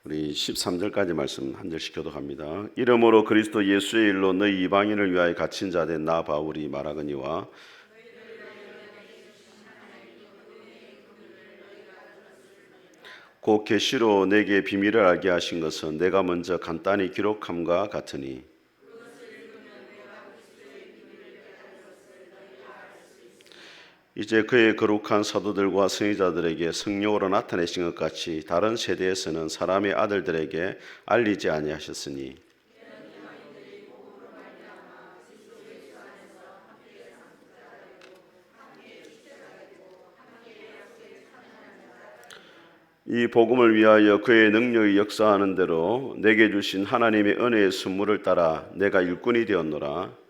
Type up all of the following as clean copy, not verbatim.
우리 13절까지 말씀 한 절씩 교독합니다. 이러므로 그리스도 예수의 일로 너희 이방인을 위하여 갇힌 자 된 나 바울이 말하거니와 곧 계시로 내게 비밀을 알게 하신 것은 내가 먼저 간단히 기록함과 같으니 이제 그의 거룩한 사도들과 선지자들에게 성령으로 나타내신 것 같이 다른 세대에서는 사람의 아들들에게 알리지 아니하셨으니 이 복음을 위하여 그의 능력이 역사하는 대로 내게 주신 하나님의 은혜의 선물을 따라 내가 일꾼이 되었노라.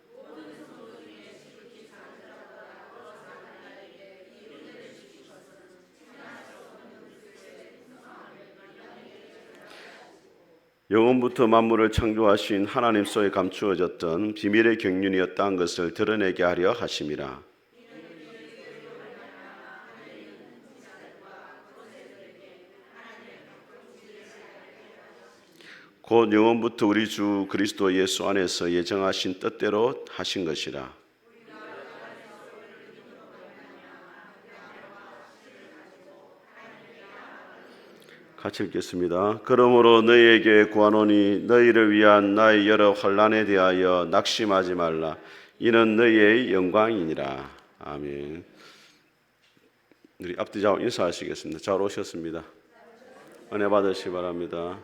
영원부터 만물을 창조하신 하나님 속에 감추어졌던 비밀의 경륜이었다는 것을 드러내게 하려 하심이라. 곧 영원부터 우리 주 그리스도 예수 안에서 예정하신 뜻대로 하신 것이라. 같이 읽겠습니다. 그러므로 너희에게 구하노니 너희를 위한 나의 여러 환난에 대하여 낙심하지 말라. 이는 너희의 영광이니라. 아멘. 우리 앞뒤좌우 인사하시겠습니다. 잘 오셨습니다. 은혜 받으시기 바랍니다.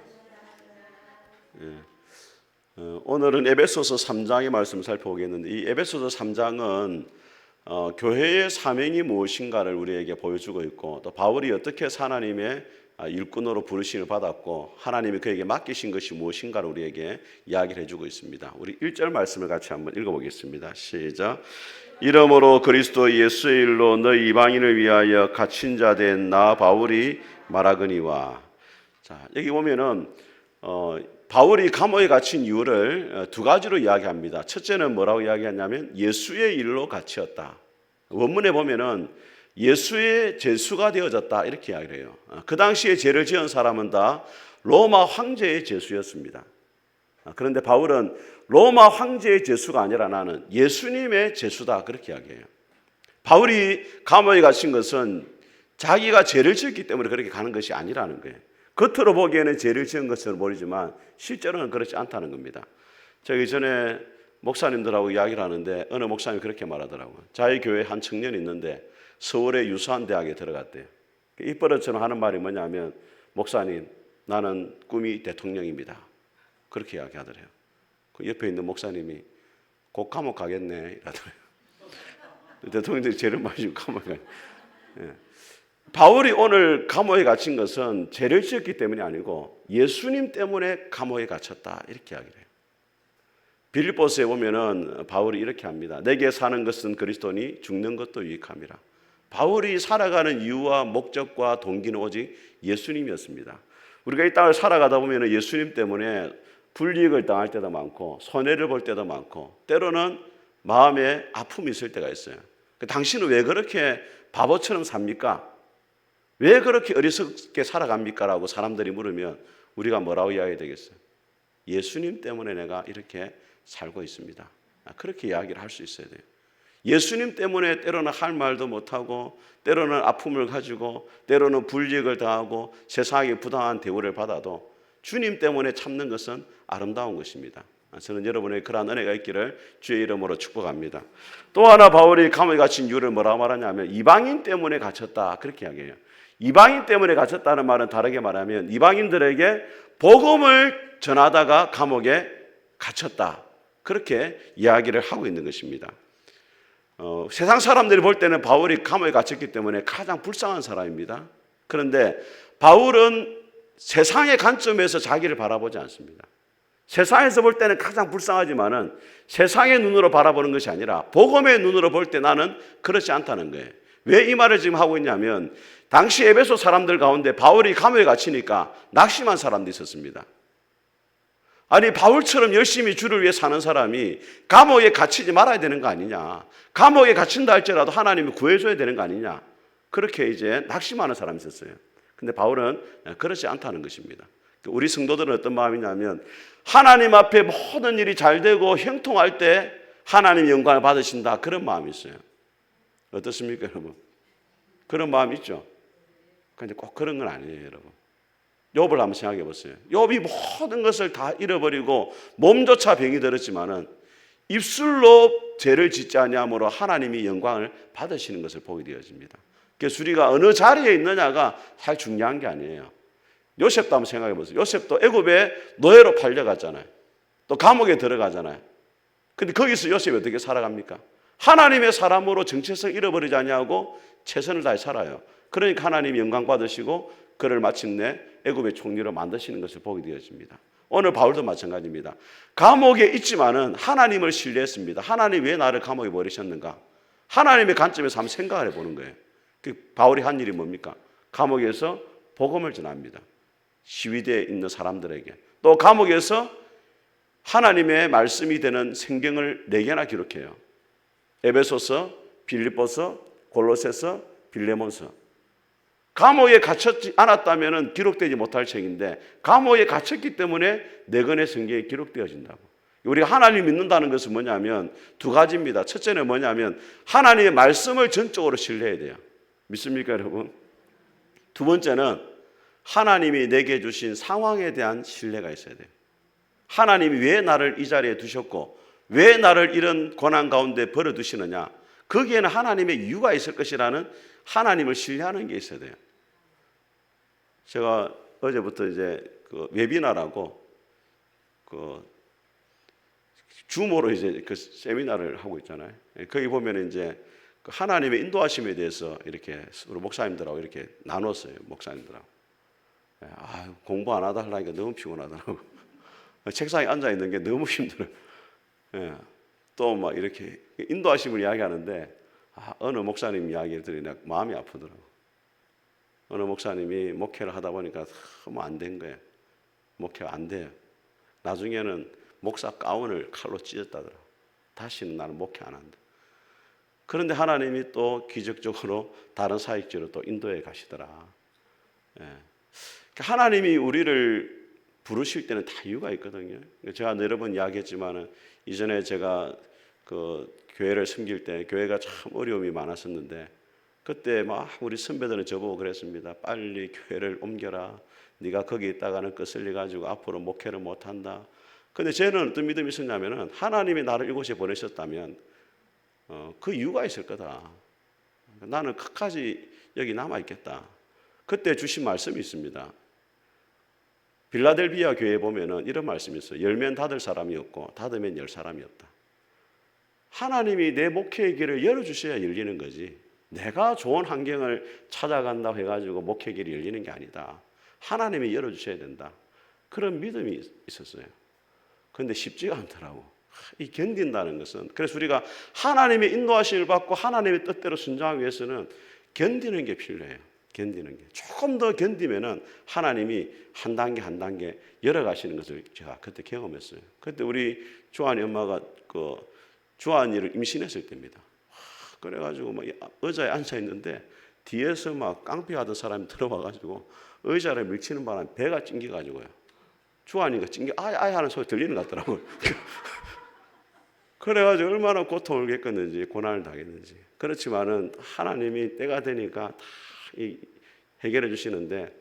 오늘은 에베소서 3장의 말씀을 살펴보겠는데 이 에베소서 3장은 교회의 사명이 무엇인가를 우리에게 보여주고 있고 또 바울이 어떻게 하나님의 일꾼으로 부르심을 받았고 하나님이 그에게 맡기신 것이 무엇인가를 우리에게 이야기를 해주고 있습니다. 우리 1절 말씀을 같이 한번 읽어보겠습니다. 시작. 이러므로 그리스도 예수의 일로 너희 이방인을 위하여 갇힌 자 된 나 바울이 말하거니와. 자, 여기 보면은 바울이 감옥에 갇힌 이유를 두 가지로 이야기합니다. 첫째는 뭐라고 이야기하냐면 예수의 일로 갇혔다. 원문에 보면은 예수의 제수가 되어졌다 이렇게 이야기를 해요. 그 당시에 죄를 지은 사람은 다 로마 황제의 제수였습니다. 그런데 바울은 로마 황제의 제수가 아니라 나는 예수님의 제수다 그렇게 이야기해요. 바울이 감옥에 갇힌 것은 자기가 죄를 지었기 때문에 그렇게 가는 것이 아니라는 거예요. 겉으로 보기에는 죄를 지은 것처럼 보이지만 실제로는 그렇지 않다는 겁니다. 저기 전에 목사님들하고 이야기를 하는데 어느 목사님이 그렇게 말하더라고요. 자기 교회에 한 청년이 있는데 서울의 유수한 대학에 들어갔대요. 입버릇처럼 하는 말이 뭐냐면 목사님 나는 꿈이 대통령입니다. 그렇게 이야기하더래요. 그 옆에 있는 목사님이 곧 감옥 가겠네 이러더래요. 대통령들이 죄를 많이 지고 감옥에 가요. 예. 바울이 오늘 감옥에 갇힌 것은 죄를 지었기 때문이 아니고 예수님 때문에 감옥에 갇혔다 이렇게 이야기를 해요. 빌립보서에 보면은 바울이 이렇게 합니다. 내게 사는 것은 그리스도니 죽는 것도 유익함이라. 바울이 살아가는 이유와 목적과 동기는 오직 예수님이었습니다. 우리가 이 땅을 살아가다 보면 예수님 때문에 불이익을 당할 때도 많고 손해를 볼 때도 많고 때로는 마음에 아픔이 있을 때가 있어요. 당신은 왜 그렇게 바보처럼 삽니까? 왜 그렇게 어리석게 살아갑니까? 라고 사람들이 물으면 우리가 뭐라고 이야기해야 되겠어요? 예수님 때문에 내가 이렇게 살고 있습니다. 그렇게 이야기를 할 수 있어야 돼요. 예수님 때문에 때로는 할 말도 못하고 때로는 아픔을 가지고 때로는 불이익을 당하고 세상에 부당한 대우를 받아도 주님 때문에 참는 것은 아름다운 것입니다. 저는 여러분의 그러한 은혜가 있기를 주의 이름으로 축복합니다. 또 하나 바울이 감옥에 갇힌 이유를 뭐라고 말하냐면 이방인 때문에 갇혔다 그렇게 이야기해요. 이방인 때문에 갇혔다는 말은 다르게 말하면 이방인들에게 복음을 전하다가 감옥에 갇혔다 그렇게 이야기를 하고 있는 것입니다. 세상 사람들이 볼 때는 바울이 감옥에 갇혔기 때문에 가장 불쌍한 사람입니다. 그런데 바울은 세상의 관점에서 자기를 바라보지 않습니다. 세상에서 볼 때는 가장 불쌍하지만은 세상의 눈으로 바라보는 것이 아니라 복음의 눈으로 볼 때 나는 그렇지 않다는 거예요. 왜 이 말을 지금 하고 있냐면 당시 에베소 사람들 가운데 바울이 감옥에 갇히니까 낙심한 사람도 있었습니다. 아니 바울처럼 열심히 주를 위해 사는 사람이 감옥에 갇히지 말아야 되는 거 아니냐, 감옥에 갇힌다 할지라도 하나님이 구해줘야 되는 거 아니냐, 그렇게 이제 낙심하는 사람이 있었어요. 근데 바울은 그렇지 않다는 것입니다. 우리 성도들은 어떤 마음이냐면 하나님 앞에 모든 일이 잘 되고 형통할 때 하나님 영광을 받으신다, 그런 마음이 있어요. 어떻습니까, 여러분? 그런 마음 있죠? 그런데 꼭 그런 건 아니에요, 여러분. 욥을 한번 생각해 보세요. 욥이 모든 것을 다 잃어버리고 몸조차 병이 들었지만은 입술로 죄를 짓지 아니함으로 하나님이 영광을 받으시는 것을 보게 되어집니다. 그래서 우리가 어느 자리에 있느냐가 잘 중요한 게 아니에요. 요셉도 한번 생각해 보세요. 요셉도 애굽에 노예로 팔려갔잖아요. 또 감옥에 들어가잖아요. 근데 거기서 요셉이 어떻게 살아갑니까? 하나님의 사람으로 정체성 잃어버리지 아니하고 최선을 다해 살아요. 그러니까 하나님이 영광 받으시고 그를 마침내 애굽의 총리로 만드시는 것을 보게 되어집니다. 오늘 바울도 마찬가지입니다. 감옥에 있지만은 하나님을 신뢰했습니다. 하나님 왜 나를 감옥에 버리셨는가? 하나님의 관점에서 한번 생각을 해보는 거예요. 바울이 한 일이 뭡니까? 감옥에서 복음을 전합니다. 시위대에 있는 사람들에게. 또 감옥에서 하나님의 말씀이 되는 성경을 4개나 기록해요. 에베소서, 빌립보서, 골로새서, 빌레몬서. 감옥에 갇혔지 않았다면 기록되지 못할 책인데 감옥에 갇혔기 때문에 4권의 성경이 기록되어진다고. 우리가 하나님 믿는다는 것은 뭐냐면 2가지입니다. 첫째는 뭐냐면 하나님의 말씀을 전적으로 신뢰해야 돼요. 믿습니까, 여러분? 2번째는 하나님이 내게 주신 상황에 대한 신뢰가 있어야 돼요. 하나님이 왜 나를 이 자리에 두셨고 왜 나를 이런 고난 가운데 버려두시느냐, 거기에는 하나님의 이유가 있을 것이라는 하나님을 신뢰하는 게 있어야 돼요. 제가 어제부터 이제 그 웨비나라고 그 줌으로 이제 그 세미나를 하고 있잖아요. 거기 보면 이제 그 하나님의 인도하심에 대해서 이렇게 우리 목사님들하고 이렇게 나눴어요. 목사님들하고. 공부 안 하다 하려니까 너무 피곤하더라고. 책상에 앉아 있는 게 너무 힘들어요. 또 막 이렇게 인도하심을 이야기하는데 어느 목사님 이야기를 들으니까 마음이 아프더라고. 어느 목사님이 목회를 하다 보니까 너무 안 된 거예요. 목회가 안 돼요. 나중에는 목사 가운을 칼로 찢었다더라고. 다시는 나는 목회 안 한다. 그런데 하나님이 또 기적적으로 다른 사역지로 또 인도에 가시더라. 하나님이 우리를 부르실 때는 다 이유가 있거든요. 제가 여러 번 이야기했지만은 이전에 제가 그 교회를 섬길 때 교회가 참 어려움이 많았었는데 그때 막 우리 선배들은 저보고 그랬습니다. 빨리 교회를 옮겨라. 네가 거기 있다가는 거슬려 가지고 앞으로 목회를 못 한다. 근데 저는 어떤 믿음이 있었냐면은 하나님이 나를 이곳에 보내셨다면 그 이유가 있을 거다. 나는 끝까지 여기 남아 있겠다. 그때 주신 말씀이 있습니다. 빌라델비아 교회에 보면은 이런 말씀이 있어요. 열면 닫을 사람이 없고 닫으면 열 사람이 없다. 하나님이 내 목회의 길을 열어주셔야 열리는 거지. 내가 좋은 환경을 찾아간다고 해가지고 목회의 길이 열리는 게 아니다. 하나님이 열어주셔야 된다. 그런 믿음이 있었어요. 그런데 쉽지가 않더라고. 이 견딘다는 것은. 그래서 우리가 하나님의 인도하심을 받고 하나님의 뜻대로 순종하기 위해서는 견디는 게 필요해요. 견디는 게. 조금 더 견디면은 하나님이 한 단계 한 단계 열어가시는 것을 제가 그때 경험했어요. 그때 우리 주한이 엄마가 그 주한이를 임신했을 때입니다. 그래가지고 막 의자에 앉아 있는데 뒤에서 막 깡패하던 사람이 들어와가지고 의자를 밀치는 바람에 배가 찡겨가지고요. 주한이가 찡겨 아이 하는 소리 들리는 것 같더라고요. 그래가지고 얼마나 고통을 겪었는지 고난을 당했는지. 그렇지만은 하나님이 때가 되니까 다 해결해 주시는데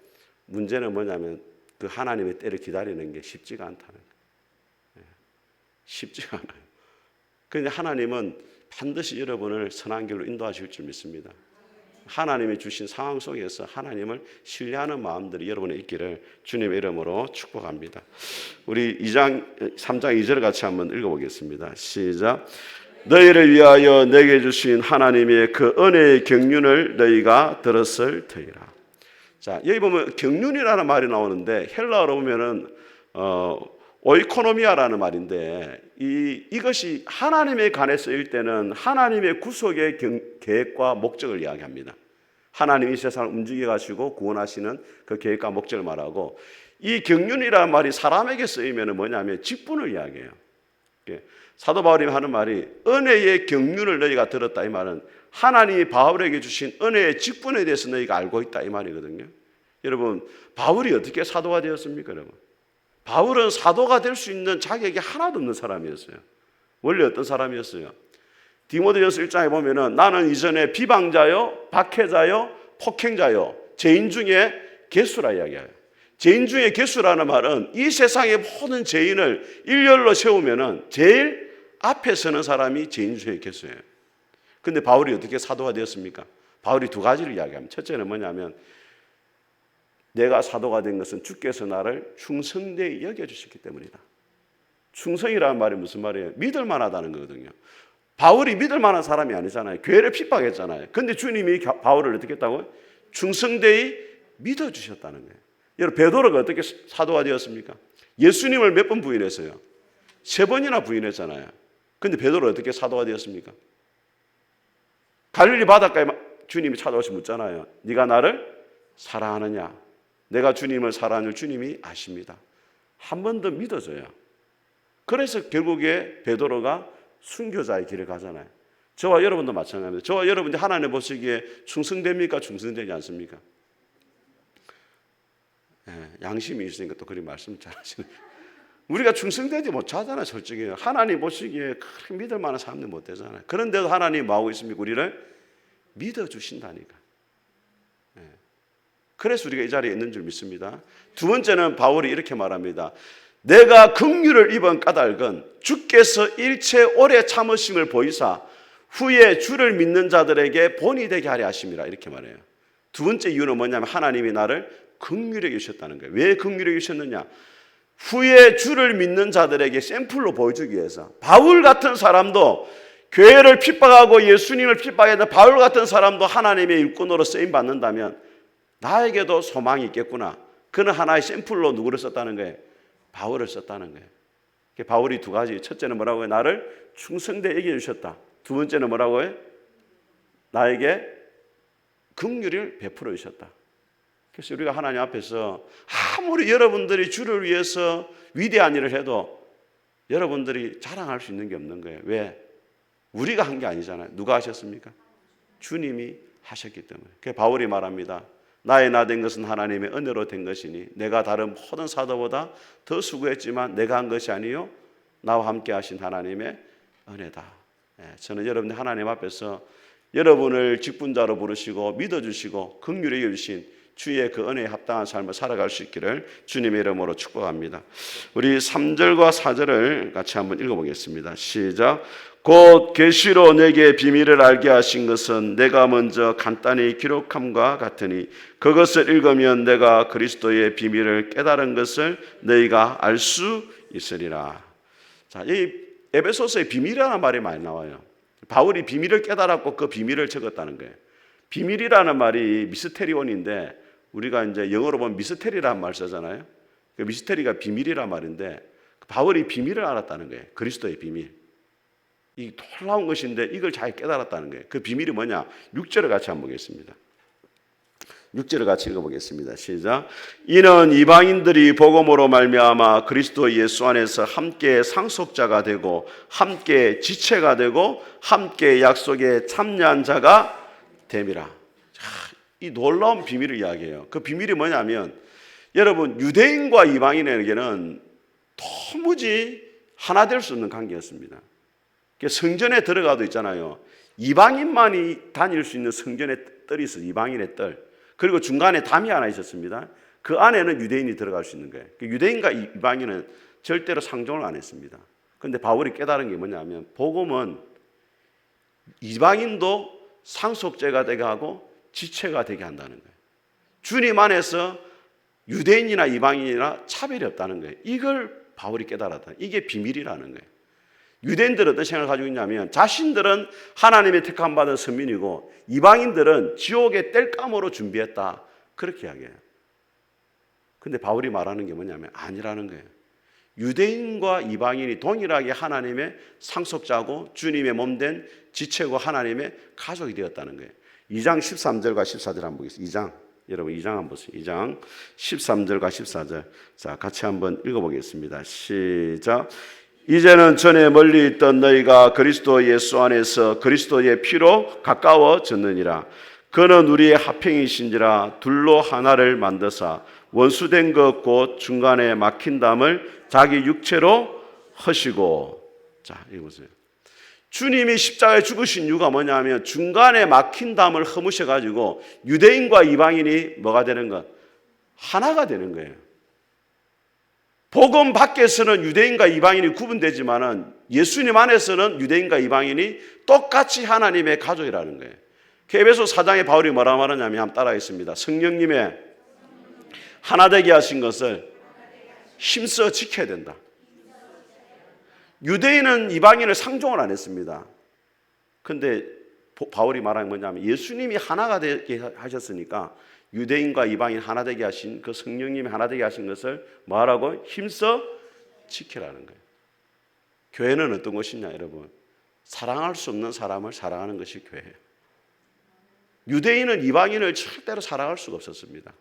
문제는 뭐냐면 그 하나님의 때를 기다리는 게 쉽지가 않다는 거예요. 쉽지가 않아요. 그런데 하나님은 반드시 여러분을 선한 길로 인도하실 줄 믿습니다. 하나님이 주신 상황 속에서 하나님을 신뢰하는 마음들이 여러분에 있기를 주님의 이름으로 축복합니다. 우리 3장 2절 같이 한번 읽어보겠습니다. 시작. 너희를 위하여 내게 주신 하나님의 그 은혜의 경륜을 너희가 들었을 터이라. 자, 여기 보면 경륜이라는 말이 나오는데 헬라어로 보면은 오이코노미아라는 말인데 이것이 하나님에 관해 쓰일 때는 하나님의 구속의 계획과 목적을 이야기합니다. 하나님이 세상을 움직여 가시고 구원하시는 그 계획과 목적을 말하고, 이 경륜이라는 말이 사람에게 쓰이면 뭐냐면 직분을 이야기해요. 사도 바울이 하는 말이 은혜의 경륜을 너희가 들었다, 이 말은 하나님이 바울에게 주신 은혜의 직분에 대해서 너희가 알고 있다, 이 말이거든요. 여러분, 바울이 어떻게 사도가 되었습니까? 여러분, 바울은 사도가 될 수 있는 자격이 하나도 없는 사람이었어요. 원래 어떤 사람이었어요? 디모데전서 1장에 보면은 나는 이전에 비방자요, 박해자요, 폭행자요, 죄인 중에 개수라 이야기해요. 죄인 중에 개수라는 말은 이 세상의 모든 죄인을 일렬로 세우면은 제일 앞에 서는 사람이 죄인 중에 개수예요. 근데 바울이 어떻게 사도가 되었습니까? 바울이 두 가지를 이야기합니다. 첫째는 뭐냐면 내가 사도가 된 것은 주께서 나를 충성되이 여겨주셨기 때문이다. 충성이라는 말이 무슨 말이에요? 믿을 만하다는 거거든요. 바울이 믿을 만한 사람이 아니잖아요. 교회를 핍박했잖아요. 근데 주님이 바울을 어떻게 했다고요? 충성되이 믿어주셨다는 거예요. 여러분, 베드로가 어떻게 사도가 되었습니까? 예수님을 몇 번 부인했어요? 3번이나 부인했잖아요. 근데 베드로가 어떻게 사도가 되었습니까? 갈릴리 바닷가에 주님이 찾아오시 묻잖아요. 네가 나를 사랑하느냐? 내가 주님을 사랑하는 주님이 아십니다. 한 번 더 믿어줘요. 그래서 결국에 베드로가 순교자의 길을 가잖아요. 저와 여러분도 마찬가지입니다. 저와 여러분이 하나님 보시기에 충성됩니까? 충성되지 않습니까? 양심이 있으니까 또 그리 말씀 잘하시네요. 우리가 충성되지 못하잖아요. 솔직히 하나님 보시기에 그렇게 믿을 만한 사람들 못 되잖아요. 그런데도 하나님 뭐하고 있습니까? 우리를 믿어주신다니까. 그래서 우리가 이 자리에 있는 줄 믿습니다. 두 번째는 바울이 이렇게 말합니다. 내가 긍휼을 입은 까닭은 주께서 일체 오래 참으심을 보이사 후에 주를 믿는 자들에게 본이 되게 하려 하심이라 이렇게 말해요. 두 번째 이유는 뭐냐면 하나님이 나를 긍휼히 여기셨다는 거예요. 왜 긍휼히 여기셨느냐? 후에 주를 믿는 자들에게 샘플로 보여주기 위해서. 바울 같은 사람도 교회를 핍박하고 예수님을 핍박했던 바울 같은 사람도 하나님의 일꾼으로 쓰임 받는다면 나에게도 소망이 있겠구나. 그는 하나의 샘플로 누구를 썼다는 거예요? 바울을 썼다는 거예요. 바울이 두 가지. 첫째는 뭐라고 해요? 나를 충성되게 여겨주셨다. 두 번째는 뭐라고 해요? 나에게 긍휼을 베풀어 주셨다. 그래서 우리가 하나님 앞에서 아무리 여러분들이 주를 위해서 위대한 일을 해도 여러분들이 자랑할 수 있는 게 없는 거예요. 왜? 우리가 한 게 아니잖아요. 누가 하셨습니까? 주님이 하셨기 때문에. 그래서 바울이 말합니다. 나의 나 된 것은 하나님의 은혜로 된 것이니 내가 다른 모든 사도보다 더 수고했지만 내가 한 것이 아니요 나와 함께 하신 하나님의 은혜다. 저는 여러분들 하나님 앞에서 여러분을 직분자로 부르시고 믿어주시고 긍휼히 여겨주신 주의 그 은혜에 합당한 삶을 살아갈 수 있기를 주님의 이름으로 축복합니다. 우리 3절과 4절을 같이 한번 읽어보겠습니다. 시작. 곧 계시로 내게 비밀을 알게 하신 것은 내가 먼저 간단히 기록함과 같으니 그것을 읽으면 내가 그리스도의 비밀을 깨달은 것을 너희가 알 수 있으리라. 자, 이 에베소서에 비밀이라는 말이 많이 나와요. 바울이 비밀을 깨달았고 그 비밀을 적었다는 거예요. 비밀이라는 말이 미스테리온인데 우리가 이제 영어로 보면 미스테리라는 말 쓰잖아요. 그 미스테리가 비밀이란 말인데 바울이 비밀을 알았다는 거예요. 그리스도의 비밀. 이 놀라운 것인데 이걸 잘 깨달았다는 거예요. 그 비밀이 뭐냐? 6절을 같이 한번 보겠습니다. 6절을 같이 읽어보겠습니다. 시작. 이는 이방인들이 복음으로 말미암아 그리스도 예수 안에서 함께 상속자가 되고 함께 지체가 되고 함께 약속에 참여한 자가 됨이라. 이 놀라운 비밀을 이야기해요. 그 비밀이 뭐냐면 여러분 유대인과 이방인에게는 도무지 하나 될 수 없는 관계였습니다. 성전에 들어가도 있잖아요. 이방인만이 다닐 수 있는 성전의 뜰이 있어요. 이방인의 뜰. 그리고 중간에 담이 하나 있었습니다. 그 안에는 유대인이 들어갈 수 있는 거예요. 유대인과 이방인은 절대로 상종을 안 했습니다. 그런데 바울이 깨달은 게 뭐냐면 복음은 이방인도 상속죄가 되게 하고 지체가 되게 한다는 거예요. 주님 안에서 유대인이나 이방인이나 차별이 없다는 거예요. 이걸 바울이 깨달았다. 이게 비밀이라는 거예요. 유대인들은 어떤 생각을 가지고 있냐면 자신들은 하나님의 택함받은 선민이고 이방인들은 지옥의 땔감으로 준비했다. 그렇게 이야기해요. 근데 바울이 말하는 게 뭐냐면 아니라는 거예요. 유대인과 이방인이 동일하게 하나님의 상속자고 주님의 몸된 지체고 하나님의 가족이 되었다는 거예요. 2장 13절과 14절 한번 보겠습니다. 2장. 여러분 2장 한번 보세요. 2장 13절과 14절. 자, 같이 한번 읽어보겠습니다. 시작. 이제는 전에 멀리 있던 너희가 그리스도 예수 안에서 그리스도의 피로 가까워졌느니라. 그는 우리의 합행이신지라 둘로 하나를 만드사 원수된 것 곧 중간에 막힌 담을 자기 육체로 허시고. 자, 이거 보세요. 주님이 십자가에 죽으신 이유가 뭐냐면 중간에 막힌 담을 허무셔가지고 유대인과 이방인이 뭐가 되는 것? 하나가 되는 거예요. 복음 밖에서는 유대인과 이방인이 구분되지만은 예수님 안에서는 유대인과 이방인이 똑같이 하나님의 가족이라는 거예요. 에베소 4장에 바울이 뭐라 말하냐면 한번 따라하겠습니다. 성령님의 하나되게 하신 것을 힘써 지켜야 된다. 유대인은 이방인을 상종을 안 했습니다. 그런데 바울이 말하는 뭐냐면 예수님이 하나가 되게 하셨으니까 유대인과 이방인 하나 되게 하신 그 성령님이 하나 되게 하신 것을 뭐하라고? 힘써 지키라는 거예요. 교회는 어떤 것이냐 여러분? 사랑할 수 없는 사람을 사랑하는 것이 교회예요. 유대인은 이방인을 절대로 사랑할 수가 없었습니다.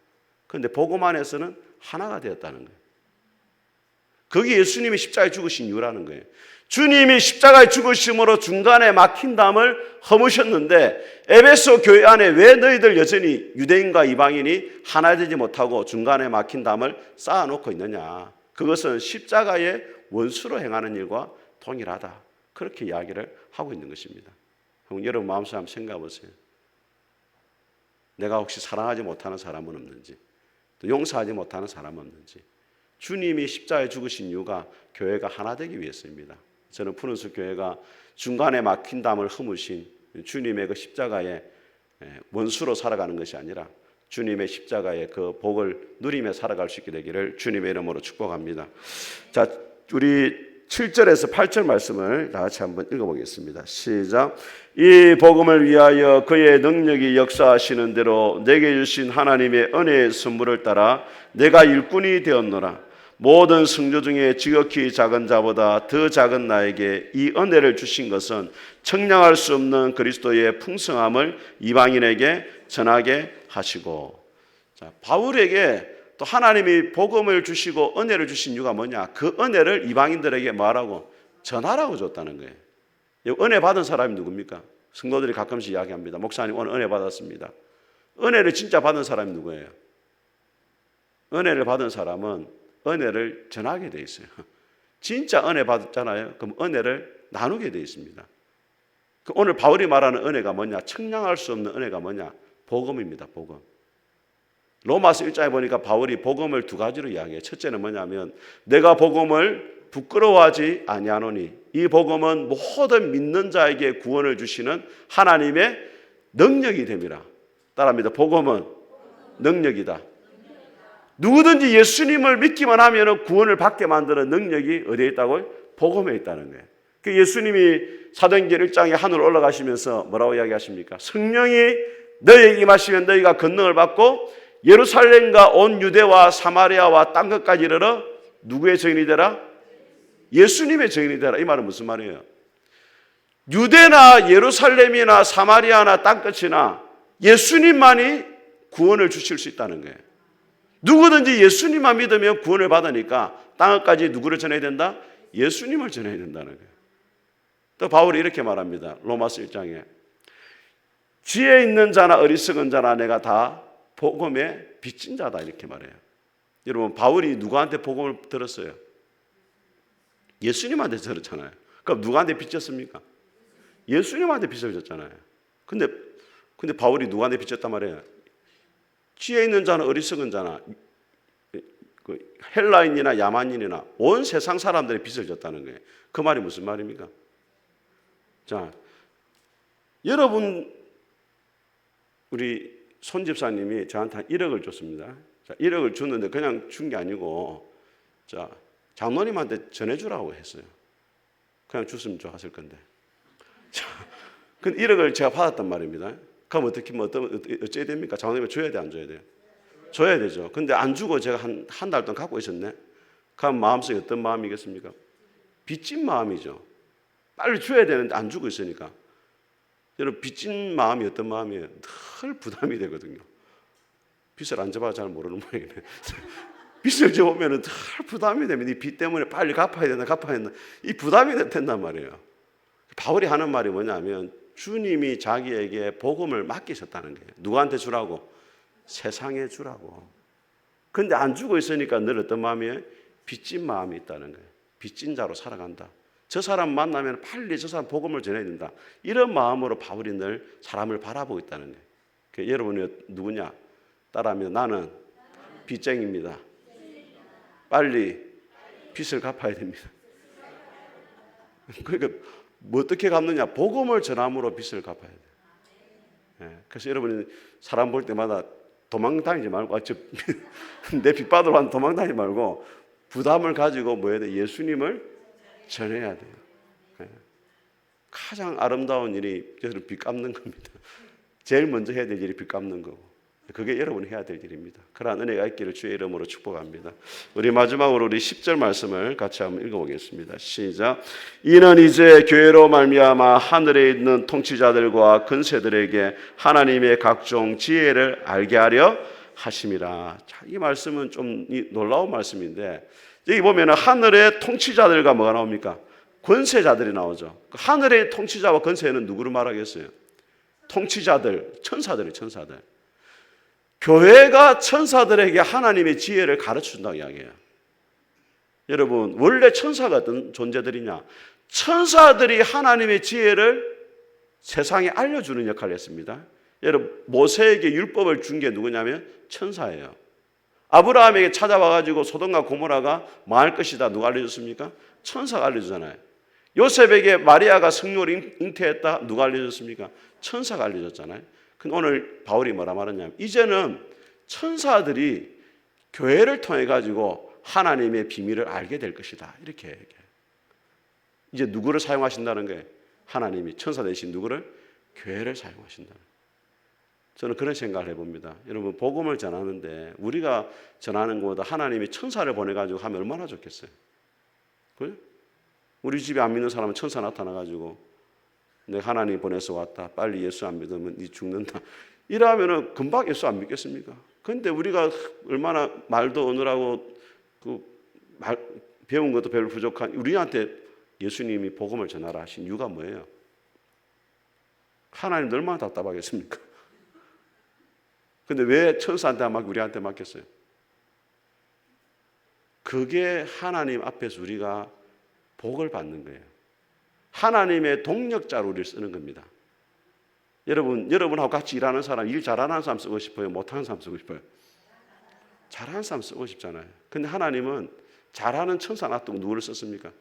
그런데 복음 안에서는 하나가 되었다는 거예요. 그게 예수님이 십자가에 죽으신 이유라는 거예요. 주님이 십자가에 죽으심으로 중간에 막힌 담을 허무셨는데 에베소 교회 안에 왜 너희들 여전히 유대인과 이방인이 하나 되지 못하고 중간에 막힌 담을 쌓아놓고 있느냐. 그것은 십자가의 원수로 행하는 일과 동일하다. 그렇게 이야기를 하고 있는 것입니다. 여러분 마음속에 한번 생각해 보세요. 내가 혹시 사랑하지 못하는 사람은 없는지, 또 용서하지 못하는 사람은 없는지. 주님이 십자가에 죽으신 이유가 교회가 하나 되기 위해서입니다. 저는 푸른숲 교회가 중간에 막힌 담을 허무신 주님의 그 십자가의 원수로 살아가는 것이 아니라 주님의 십자가의 그 복을 누리며 살아갈 수 있게 되기를 주님의 이름으로 축복합니다. 자, 우리 7절에서 8절 말씀을 다 같이 한번 읽어보겠습니다. 시작. 이 복음을 위하여 그의 능력이 역사하시는 대로 내게 주신 하나님의 은혜의 선물을 따라 내가 일꾼이 되었노라. 모든 성도 중에 지극히 작은 자보다 더 작은 나에게 이 은혜를 주신 것은 청량할 수 없는 그리스도의 풍성함을 이방인에게 전하게 하시고. 자, 바울에게 또 하나님이 복음을 주시고 은혜를 주신 이유가 뭐냐? 그 은혜를 이방인들에게 말하고 전하라고 줬다는 거예요. 은혜 받은 사람이 누굽니까? 성도들이 가끔씩 이야기합니다. 목사님 오늘 은혜 받았습니다. 은혜를 진짜 받은 사람이 누구예요? 은혜를 받은 사람은 은혜를 전하게 돼 있어요. 진짜 은혜 받았잖아요. 그럼 은혜를 나누게 돼 있습니다. 오늘 바울이 말하는 은혜가 뭐냐? 청량할 수 없는 은혜가 뭐냐? 복음입니다. 복음. 로마서 1장에 보니까 바울이 복음을 두 가지로 이야기해요. 첫째는 뭐냐면 내가 복음을 부끄러워하지 아니하노니 이 복음은 모든 믿는 자에게 구원을 주시는 하나님의 능력이 됨이라. 따라합니다. 복음은 능력이다. 누구든지 예수님을 믿기만 하면 구원을 받게 만드는 능력이 어디에 있다고요? 복음에 있다는 거예요. 그 예수님이 사도행전 1장에 하늘 올라가시면서 뭐라고 이야기하십니까? 성령이 너희에게 임하시면 너희가 권능을 받고 예루살렘과 온 유대와 사마리아와 땅 끝까지 이르러 누구의 증인이 되라? 예수님의 증인이 되라. 이 말은 무슨 말이에요? 유대나 예루살렘이나 사마리아나 땅 끝이나 예수님만이 구원을 주실 수 있다는 거예요. 누구든지 예수님만 믿으면 구원을 받으니까 땅 끝까지 누구를 전해야 된다? 예수님을 전해야 된다는 거예요. 또 바울이 이렇게 말합니다. 로마서 1장에 지혜 있는 자나 어리석은 자나 내가 다 복음에 빚진 자다 이렇게 말해요. 여러분 바울이 누구한테 복음을 들었어요? 예수님한테 들었잖아요. 그럼 누구한테 빚졌습니까? 예수님한테 빚을 졌잖아요. 근데 바울이 누구한테 빚졌단 말이에요? 지혜 있는 자나 어리석은 자나 헬라인이나 야만인이나 온 세상 사람들의 빚을 졌다는 거예요. 그 말이 무슨 말입니까? 자, 여러분 우리 손 집사님이 저한테 1억을 줬습니다. 자, 1억을 줬는데 그냥 준 게 아니고 자, 장로님한테 전해주라고 했어요. 그냥 줬으면 좋았을 건데. 자, 그 1억을 제가 받았단 말입니다. 그럼 어떻게 어째야 됩니까? 장로님이 줘야 돼, 안 줘야 돼요? 줘야 되죠. 근데 안 주고 제가 한 달 동안 갖고 있었네. 그럼 마음속에 어떤 마음이겠습니까? 빚진 마음이죠. 빨리 줘야 되는데 안 주고 있으니까. 여러분 빚진 마음이 어떤 마음이에요? 늘 부담이 되거든요. 빚을 안 져봐 잘 모르는 모양이네. 빚을 져보면 늘 부담이 됩니다. 이 빚 때문에 빨리 갚아야 된다. 이 부담이 된단 말이에요. 바울이 하는 말이 뭐냐면 주님이 자기에게 복음을 맡기셨다는 거예요. 누구한테 주라고? 세상에 주라고. 근데 안 주고 있으니까 늘 어떤 마음이에요? 빚진 마음이 있다는 거예요. 빚진 자로 살아간다. 저 사람 만나면 빨리 저 사람 복음을 전해야 된다. 이런 마음으로 바울이 늘 사람을 바라보고 있다는 거예요. 여러분이 누구냐? 따라하면 나는 빚쟁입니다. 빨리 빚을 갚아야 됩니다. 그러니까 뭐 어떻게 갚느냐? 복음을 전함으로 빚을 갚아야 돼요. 그래서 여러분이 사람 볼 때마다 도망다니지 말고 내 빚 받으러 왔는데 도망다니지 말고 부담을 가지고 뭐 해야 돼? 예수님을 전해야 돼요. 가장 아름다운 일이 빚 갚는 겁니다. 제일 먼저 해야 될 일이 빚 갚는 거고, 그게 여러분이 해야 될 일입니다. 그러한 은혜가 있기를 주의 이름으로 축복합니다. 우리 마지막으로 우리 10절 말씀을 같이 한번 읽어보겠습니다. 시작. 이는 이제 교회로 말미암아 하늘에 있는 통치자들과 근세들에게 하나님의 각종 지혜를 알게 하려 하심이라. 자, 이 말씀은 좀 놀라운 말씀인데, 여기 보면 하늘의 통치자들과 뭐가 나옵니까? 권세자들이 나오죠. 하늘의 통치자와 권세는 누구를 말하겠어요? 통치자들, 천사들이 천사들. 교회가 천사들에게 하나님의 지혜를 가르쳐준다고 이야기해요. 여러분, 원래 천사가 어떤 존재들이냐? 천사들이 하나님의 지혜를 세상에 알려주는 역할을 했습니다. 여러분, 모세에게 율법을 준 게 누구냐면 천사예요. 아브라함에게 찾아와가지고 소돔과 고모라가 망할 것이다. 누가 알려줬습니까? 천사가 알려주잖아요. 요셉에게 마리아가 성녀를 잉태했다. 누가 알려줬습니까? 천사가 알려줬잖아요. 근데 오늘 바울이 뭐라 말하냐면, 이제는 천사들이 교회를 통해 가지고 하나님의 비밀을 알게 될 것이다. 이렇게 얘기해요. 이제 누구를 사용하신다는 거예요? 하나님이 천사 대신 누구를? 교회를 사용하신다는 거예요. 저는 그런 생각을 해봅니다. 여러분, 복음을 전하는데 우리가 전하는 것보다 하나님이 천사를 보내가지고 하면 얼마나 좋겠어요. 그래? 우리 집에 안 믿는 사람은 천사 나타나가지고 내가 하나님 보내서 왔다. 빨리 예수 안 믿으면 네 죽는다. 이러면은 금방 예수 안 믿겠습니까? 그런데 우리가 얼마나 말도 어느라고 배운 것도 별로 부족한 우리한테 예수님이 복음을 전하라 하신 이유가 뭐예요? 하나님도 얼마나 답답하겠습니까? 근데 왜 천사한테 맡기고 우리한테 맡겼어요? 그게 하나님 앞에서 우리가 복을 받는 거예요. 하나님의 동력자로 우리를 쓰는 겁니다. 여러분하고 같이 일하는 사람, 일 잘하는 사람 쓰고 싶어요? 못하는 사람 쓰고 싶어요? 잘하는 사람 쓰고 싶잖아요. 근데 하나님은 잘하는 천사 놔두고 누구를 썼습니까?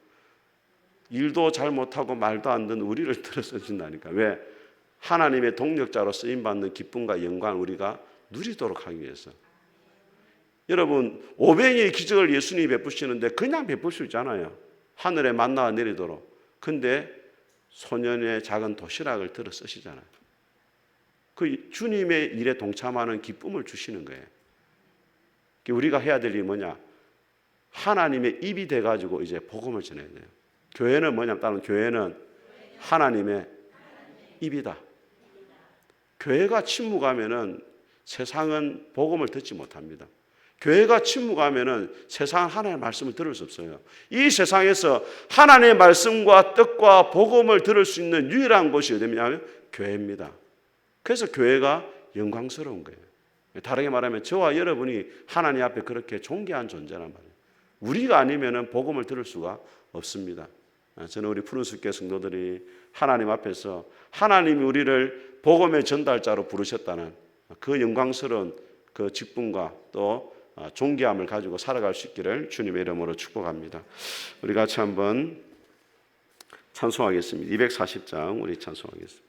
일도 잘 못하고 말도 안 듣는 우리를 들어 쓰신다니까. 왜? 하나님의 동력자로 쓰임받는 기쁨과 영광을 우리가 누리도록 하기 위해서. 여러분, 오병이의 기적을 예수님이 베푸시는데 그냥 베풀 수 있잖아요. 하늘에 만나가 내리도록. 근데 소년의 작은 도시락을 들어 쓰시잖아요. 그 주님의 일에 동참하는 기쁨을 주시는 거예요. 우리가 해야 될 일이 뭐냐? 하나님의 입이 돼가지고 이제 복음을 전해야 돼요. 교회는 뭐냐? 다른 교회는 하나님의 입이다. 교회가 침묵하면은 세상은 복음을 듣지 못합니다. 교회가 침묵하면은 세상은 하나님의 말씀을 들을 수 없어요. 이 세상에서 하나님의 말씀과 뜻과 복음을 들을 수 있는 유일한 곳이 어디냐면 교회입니다. 그래서 교회가 영광스러운 거예요. 다르게 말하면 저와 여러분이 하나님 앞에 그렇게 존귀한 존재란 말이에요. 우리가 아니면은 복음을 들을 수가 없습니다. 저는 우리 푸른숲교회 성도들이 하나님 앞에서 하나님이 우리를 복음의 전달자로 부르셨다는 그 영광스러운 그 직분과 또 존귀함을 가지고 살아갈 수 있기를 주님의 이름으로 축복합니다. 우리 같이 한번 찬송하겠습니다. 240장 우리 찬송하겠습니다.